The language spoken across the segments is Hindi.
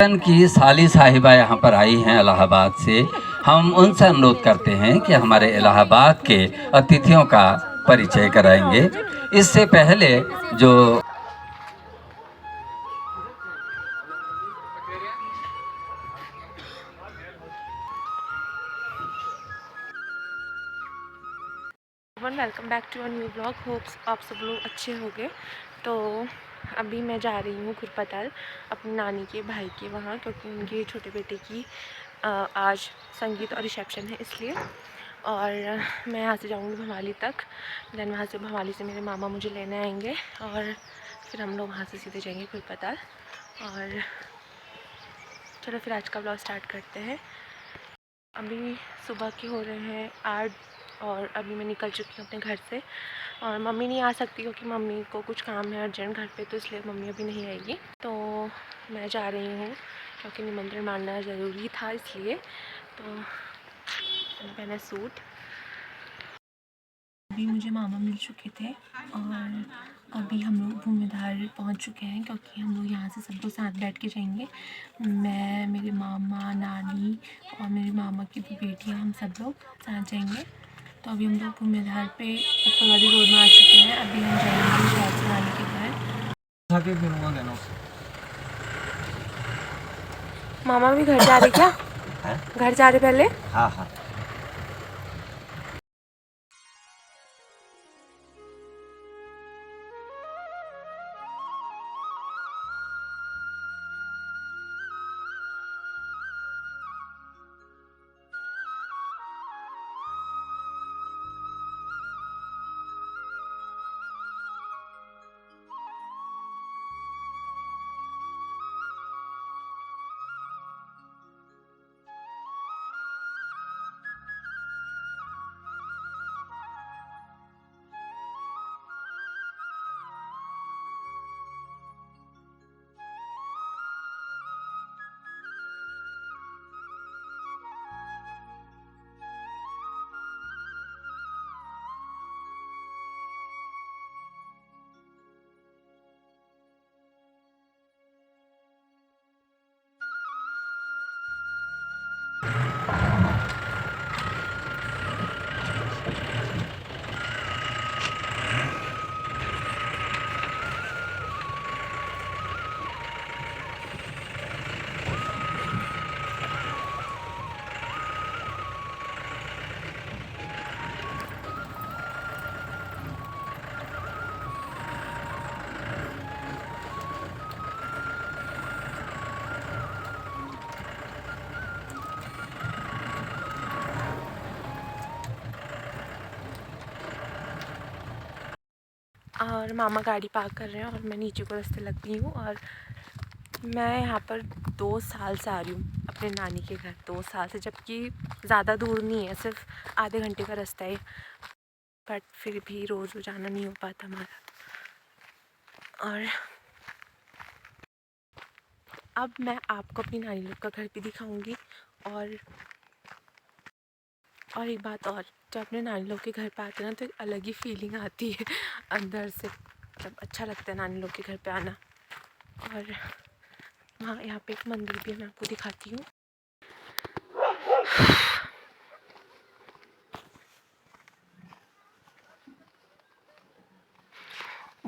की साली साहिबा यहाँ पर आई हैं इलाहाबाद से। हम उनसे अनुरोध करते हैं कि हमारे इलाहाबाद के अतिथियों का परिचय कराएंगे। इससे पहले जो welcome back to a new blog. Hopes आप सब लोग अच्छे होंगे। तो अभी मैं जा रही हूँ खुरपताल अपनी नानी के भाई के वहाँ, क्योंकि उनके छोटे बेटे की आज संगीत और रिसेप्शन है इसलिए। और मैं यहाँ से जाऊँगी भवाली तक, देन वहाँ से भवाली से मेरे मामा मुझे लेने आएंगे और फिर हम लोग वहाँ से सीधे जाएंगे खुरपताल। और चलो फिर आज का ब्लॉग स्टार्ट करते हैं। अभी सुबह के हो रहे हैं 8 और अभी मैं निकल चुकी हूँ अपने घर से। और मम्मी नहीं आ सकती क्योंकि मम्मी को कुछ काम है अर्जेंट घर पे, तो इसलिए मम्मी अभी नहीं आएगी। तो मैं जा रही हूँ क्योंकि निमंत्रण मानना ज़रूरी था इसलिए। तो मैंने पहना सूट। अभी मुझे मामा मिल चुके थे और अभी हम लोग भूमिधार पहुँच चुके हैं, क्योंकि हम लोग यहाँ से सब लोग साथ बैठ के जाएंगे। मैं, मेरे मामा, नानी और मेरी मामा की भी बेटियाँ, हम सब लोग साथ जाएंगे। तो अभी हम लोग भूमिधार पे ऊपर वाली रोड में आ चुके हैं। अभी हम जाएंगे शायद से नानी के घर। मामा भी घर जा रहे क्या? घर जा रहे पहले? हाँ हाँ। और मामा गाड़ी पार्क कर रहे हैं और मैं नीचे को रास्ते लग गई हूँ। और मैं यहाँ पर 2 साल से आ रही हूँ अपने नानी के घर, 2 साल से, जबकि ज़्यादा दूर नहीं है, सिर्फ आधे घंटे का रास्ता है, बट फिर भी रोज़ जाना नहीं हो पाता हमारा। और अब मैं आपको अपनी नानी लोग का घर भी दिखाऊंगी। और एक बात और, जब अपने नानी लोग के घर पे आते हैं ना तो एक अलग ही फीलिंग आती है अंदर से, जब अच्छा लगता है नानी लोग के घर पे आना। और हाँ, यहाँ पे एक मंदिर भी मैं आपको दिखाती हूँ।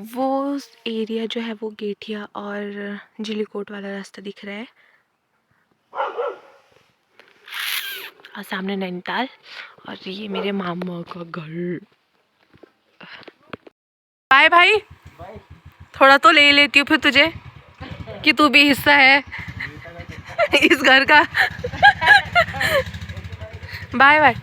वो एरिया जो है वो गेठिया और जिलीकोट वाला रास्ता दिख रहा है, और सामने नैनीताल, और ये मेरे मामा का घर। बाय भाई, थोड़ा तो ले लेती हूँ फिर तुझे कि तू भी हिस्सा है इस घर का। Bye bye.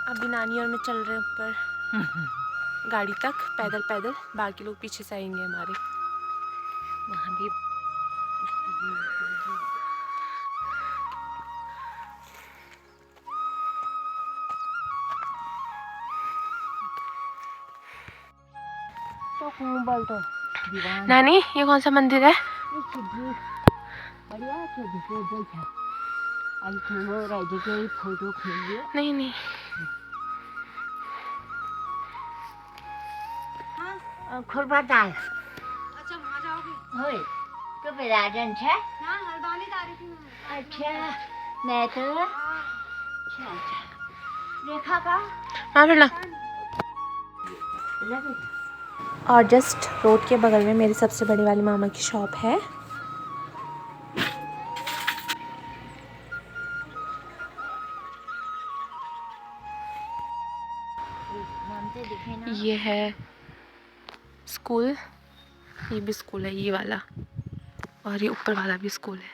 अभी नानी और मैं चल रहे हैं ऊपर गाड़ी तक पैदल पैदल, बाकी लोग पीछे से आएंगे हमारे। वहाँ भी तो कुंबल तो दीवान नानी ये कौन सा मंदिर है? ये सिद्धि बढ़िया से दिखे देखा आई तुम रह गई फोटो खींचिए नहीं नहीं, खुरपाताल अच्छा वहाँ जाओगे? होय तो बेराजन है हाँ हल्द्वानी तारीखी में। अच्छा मैं तो अच्छा अच्छा देखा का हाँ फिर ना। लगे और जस्ट रोड के बगल में मेरी सबसे बड़ी वाली मामा की शॉप है। मानते दिखे ना ये है स्कूल, ये भी स्कूल है ये वाला, और ये ऊपर वाला भी स्कूल है।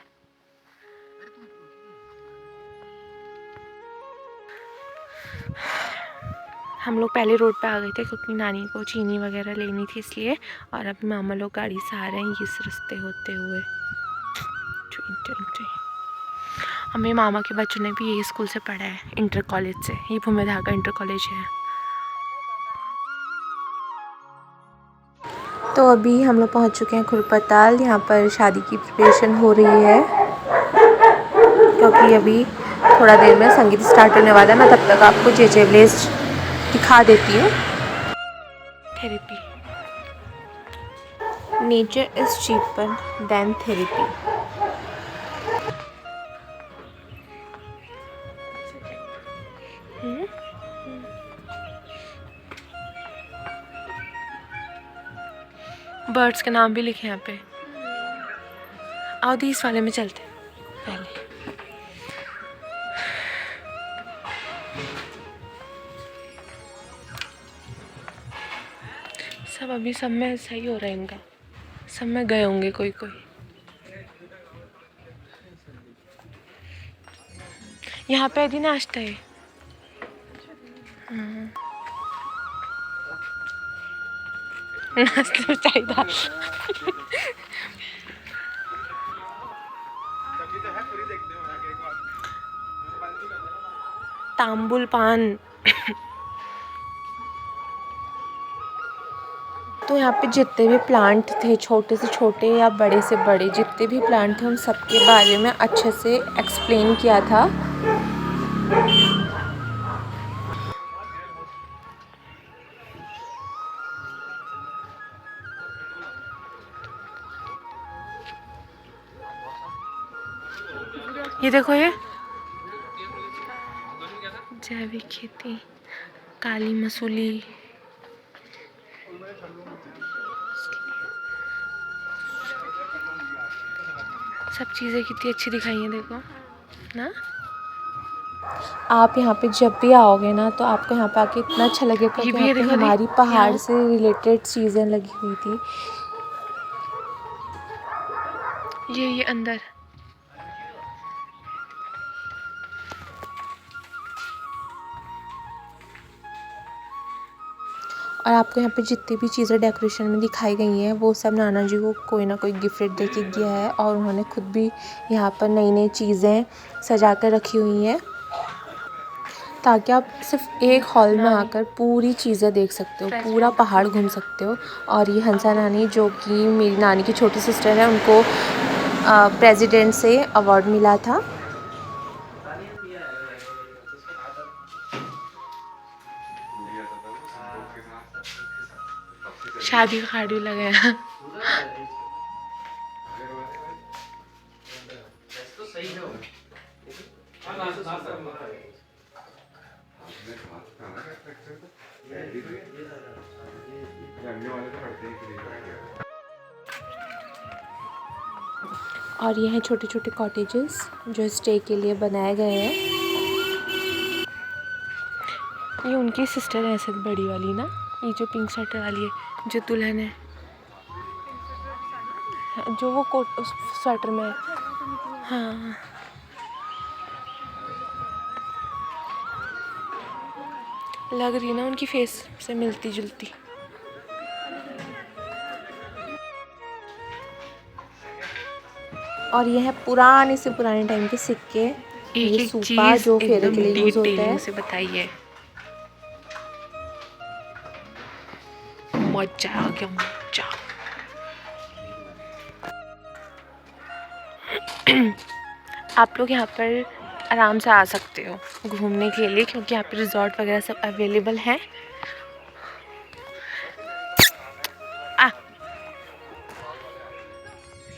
हम लोग पहले रोड पे आ गए थे क्योंकि नानी को चीनी वगैरह लेनी थी इसलिए, और अभी मामा लोग गाड़ी से आ रहे हैं इस रास्ते होते हुए। और मेरे मामा के बच्चों ने भी यही स्कूल से पढ़ा है, इंटर कॉलेज से। ये भूमिधार का इंटर कॉलेज है। तो अभी हम लोग पहुंच चुके हैं खुरपताल। यहाँ पर शादी की प्रिपरेशन हो रही है क्योंकि अभी थोड़ा देर में संगीत स्टार्ट होने वाला है। मैं तब तक आपको जे विलेज दिखा देती हूँ। Therapy, nature is cheaper than therapy. Birds के नाम भी लिखे यहाँ पे। आओ इस वाले में चलते हैं पहले। सब अभी सब में सही हो रहा है इनका, सब में गए होंगे कोई कोई। यहाँ पे यदि नाश्ता है। नाश्ते चाहिए तांबुल पान। तो यहाँ पे जितने भी प्लांट थे, छोटे से छोटे या बड़े से बड़े, जितने भी प्लांट थे उन सबके बारे में अच्छे से एक्सप्लेन किया था। ये देखो, ये जैविक खेती, काली मसूली, सब चीज़ें कितनी अच्छी दिखाई हैं देखो ना। आप यहाँ पे जब भी आओगे ना तो आपको यहाँ पे आके इतना अच्छा लगेगा क्योंकि यहाँ पे हमारी पहाड़ से रिलेटेड चीज़ें लगी हुई थी। ये अंदर और आपको यहाँ पे जितनी भी चीज़ें डेकोरेशन में दिखाई गई हैं वो सब नाना जी को कोई ना कोई गिफ्ट दे के गया है, और उन्होंने खुद भी यहाँ पर नई नई चीज़ें सजा कर रखी हुई हैं ताकि आप सिर्फ एक हॉल में आकर पूरी चीज़ें देख सकते हो, पूरा पहाड़ घूम सकते हो। और ये हंसा नानी जो कि मेरी नानी की छोटी सिस्टर है, उनको प्रेसिडेंट से अवार्ड मिला था। शादी का कार्ड भी लगाया। और ये हैं छोटे छोटे कॉटेजेस जो स्टे के लिए बनाए गए हैं। ये उनकी सिस्टर है ऐसे बड़ी वाली ना, ये जो पिंक स्वेटर वाली है जो दुल्हन है, जो वो कोट उस स्वेटर में है। हाँ लग रही ना उनकी फेस से मिलती जुलती। और यह है पुराने से पुराने टाइम के सिक्के। ये सूपा जो फेरे के लिए यूज होता है। से बताइए, मजा आ गया मजा। आप लोग यहाँ पर आराम से आ सकते हो घूमने के लिए, क्योंकि यहाँ पे रिजॉर्ट वगैरह सब अवेलेबल हैं।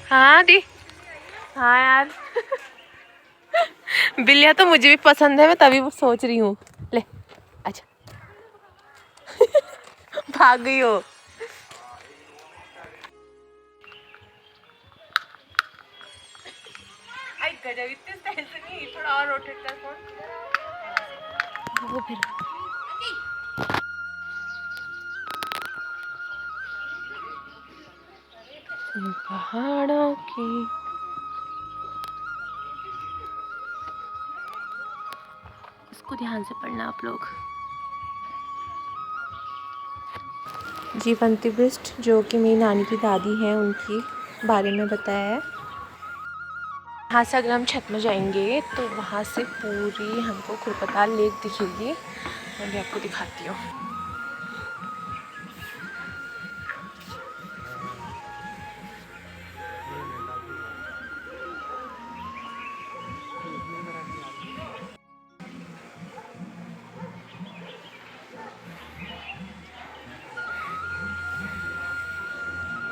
हाँ दी, हाँ यार बिल्लियाँ तो मुझे भी पसंद है, मैं तभी वो सोच रही हूँ। ले अच्छा भाग गई हो। गजब, इतने स्टाइल से नहीं, थोड़ा और रोटेट कर फोन। वो फिर पहाड़ों की इसको ध्यान से पढ़ना आप लोग। जीवंती बिस्ट जो कि मेरी नानी की दादी हैं, उनकी बारे में बताया है। यहाँ से अगर हम छत में जाएंगे तो वहाँ से पूरी हमको खुरपताल लेक दिखेगी। मैं भी आपको दिखाती हूँ।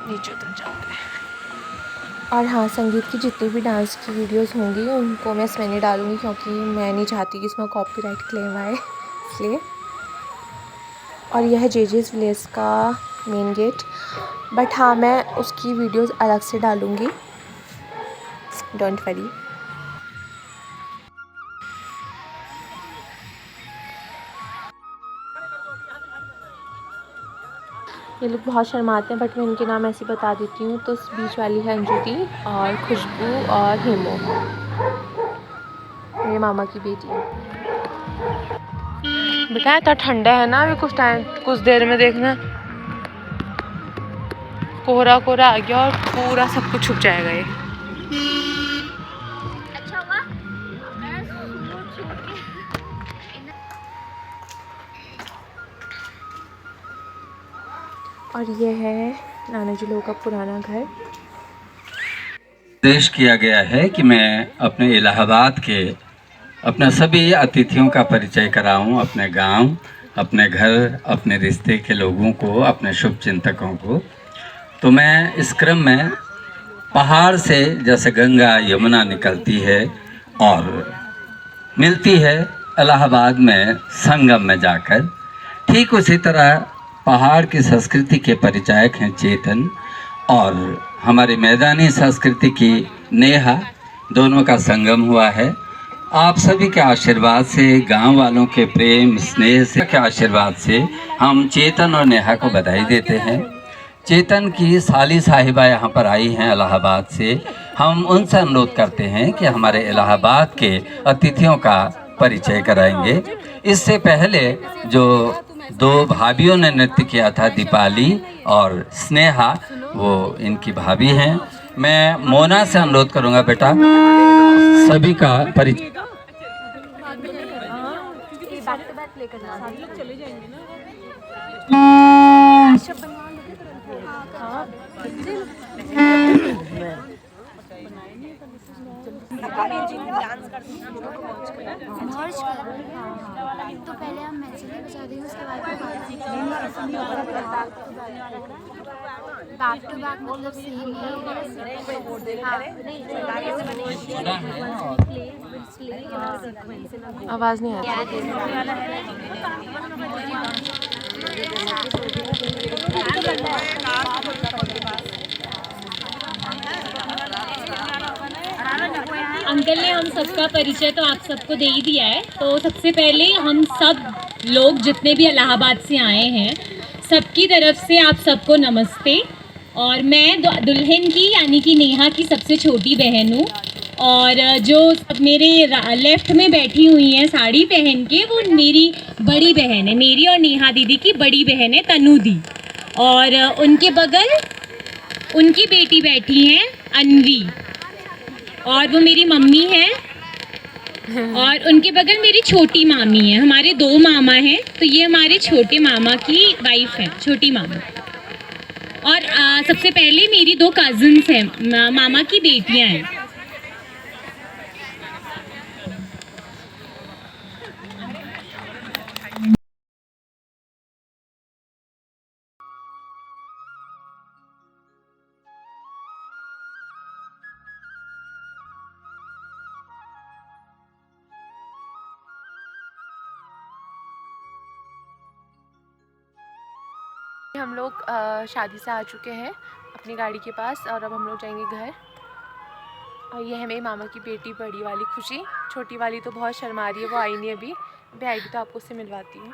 नीचे उतर जाते हैं। और हाँ, संगीत की जितनी भी डांस की वीडियोस होंगी उनको मैं इसमें नहीं डालूँगी, क्योंकि मैं नहीं चाहती कि इसमें कॉपीराइट क्लेम आए, इसलिए। और यह है जेजेस विलेज का मेन गेट, बट हाँ मैं उसकी वीडियोस अलग से डालूँगी, डोंट वरी। ये लोग बहुत शर्माते हैं, बट मैं इनके नाम ऐसे बता देती हूँ। तो बीच वाली है अंजुति और खुशबू और हेमो, मेरे मामा की बेटी। बेटा इतना ठंडा है ना, अभी कुछ देर में देखना कोहरा कोहरा आ गया और पूरा सब कुछ छुप जाएगा ये। अच्छा हुआ और ये है नाना जी लोगों का पुराना घर। आदेश किया गया है कि मैं अपने इलाहाबाद के अपने सभी अतिथियों का परिचय कराऊं, अपने गांव, अपने घर, अपने रिश्ते के लोगों को, अपने शुभ चिंतकों को। तो मैं इस क्रम में पहाड़ से जैसे गंगा यमुना निकलती है और मिलती है इलाहाबाद में संगम में जाकर, ठीक उसी तरह पहाड़ की संस्कृति के परिचायक हैं चेतन और हमारी मैदानी संस्कृति की नेहा, दोनों का संगम हुआ है। आप सभी के आशीर्वाद से, गांव वालों के प्रेम स्नेह से के आशीर्वाद से हम चेतन और नेहा को बधाई देते हैं। चेतन की साली साहिबा यहाँ पर आई हैं इलाहाबाद से। हम उनसे अनुरोध करते हैं कि हमारे इलाहाबाद के अतिथियों का परिचय कराएंगे। इससे पहले जो दो भाभियों ने नृत्य किया था, दीपाली और स्नेहा, वो इनकी भाभी हैं। मैं मोना से अनुरोध करूँगा बेटा सभी का परिचय। तो पहले हम मैचिंग बजा देंगे, उसके बाद बैक टू बैक मतलब सेम आवाज़ नहीं आ रही। अंकल ने हम सबका परिचय तो आप सबको दे ही दिया है। तो सबसे पहले हम सब लोग जितने भी इलाहाबाद से आए हैं, सबकी तरफ से आप सबको नमस्ते। और मैं दुल्हन की यानी कि नेहा की सबसे छोटी बहन हूँ और जो मेरे लेफ्ट में बैठी हुई हैं साड़ी पहन के, वो मेरी बड़ी बहन है, मेरी और नेहा दीदी की बड़ी बहन है तनु दी। और उनके बगल उनकी बेटी बैठी हैं अनवी, और वो मेरी मम्मी है। और उनके बगल मेरी छोटी मामी है। हमारे 2 मामा हैं, तो ये हमारे छोटे मामा की वाइफ है, छोटी मामा। और सबसे पहले मेरी 2 कज़न्स हैं, मामा की बेटियां हैं। हम लोग शादी से आ चुके हैं अपनी गाड़ी के पास, और अब हम लोग जाएंगे घर। और ये है मेरी मामा की बेटी बड़ी वाली खुशी, छोटी वाली तो बहुत शर्मा रही है, वो आई नहीं अभी आएगी तो आपको उससे मिलवाती हूँ।